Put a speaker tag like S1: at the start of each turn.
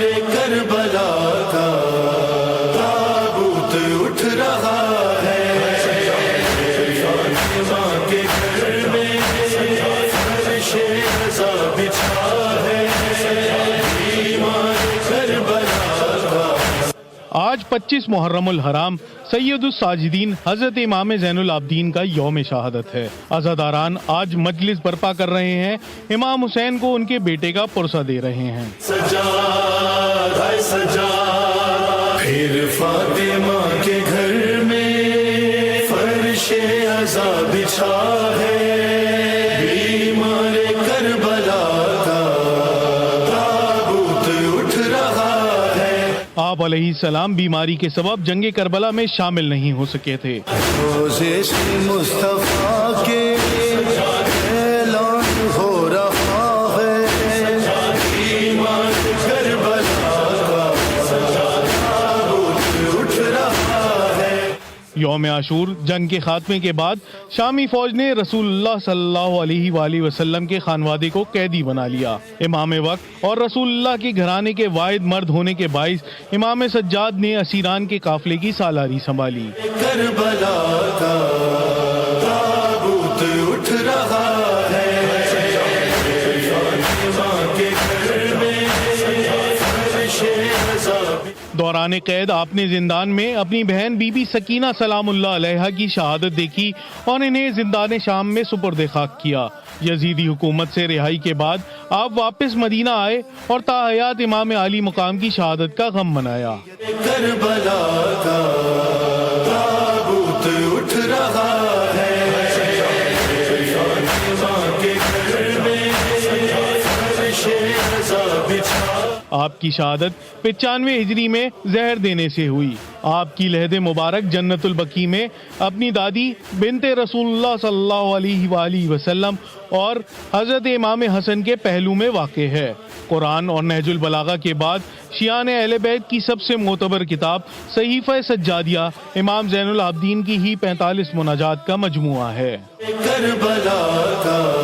S1: کربلا کا تابوت اٹھ رہا ہے، ماں کے گھر میں فرش رضا بچھا ہے، بیمار کربلا کا۔
S2: آج 25 محرم الحرام سید الساجدین حضرت امام زین العابدین کا یوم شہادت ہے۔ عزاداران آج مجلس برپا کر رہے ہیں، امام حسین کو ان کے بیٹے کا پرسہ دے رہے ہیں۔
S1: سجاد ہے سجاد، پھر فاطمہ کے گھر میں فرش عزا بچھا ہے، بیمار کربلا کا تابوت اٹھ رہا ہے۔
S2: آپ علیہ السلام بیماری کے سبب جنگ کربلا میں شامل نہیں ہو سکے تھے۔
S1: روزے سے مصطفیٰ کے اعلان ہو رہا ہے، بیمار کربلا کا تابوت اٹھ رہا ہے۔
S2: یوم عاشور جنگ کے خاتمے کے بعد شامی فوج نے رسول اللہ صلی اللہ علیہ وآلہ وسلم کے خانوادے کو قیدی بنا لیا۔ امام وقت اور رسول اللہ کے گھرانے کے واحد مرد ہونے کے باعث امام سجاد نے اسیران کے قافلے کی سالاری سنبھالی۔
S1: کربلا کا تابوت اٹھ رہا ہے، ماں کے گھر میں فرش رضا۔
S2: دوران قید آپ نے زندان میں اپنی بہن بی بی سکینہ سلام اللہ علیہا کی شہادت دیکھی اور انہیں زندان شام میں سپرد خاک کیا۔ یزیدی حکومت سے رہائی کے بعد آپ واپس مدینہ آئے اور تاحیات امام عالی مقام کی شہادت کا غم منایا۔
S1: کربلا کا تابوت اٹھ رہا ہے، ماں کے گھر میں فرش رضا بچھا۔
S2: آپ کی شہادت 95 ہجری میں زہر دینے سے ہوئی۔ آپ کی لحد مبارک جنت البقیع میں اپنی دادی بنت رسول اللہ صلی اللہ علیہ وآلہ وسلم اور حضرت امام حسن کے پہلو میں واقع ہے۔ قرآن اور نہج البلاغہ کے بعد شیعان اہل بیت کی سب سے معتبر کتاب صحیفہ سجادیہ امام زین العابدین کی ہی 45 مناجات کا مجموعہ ہے۔
S1: کربلا کا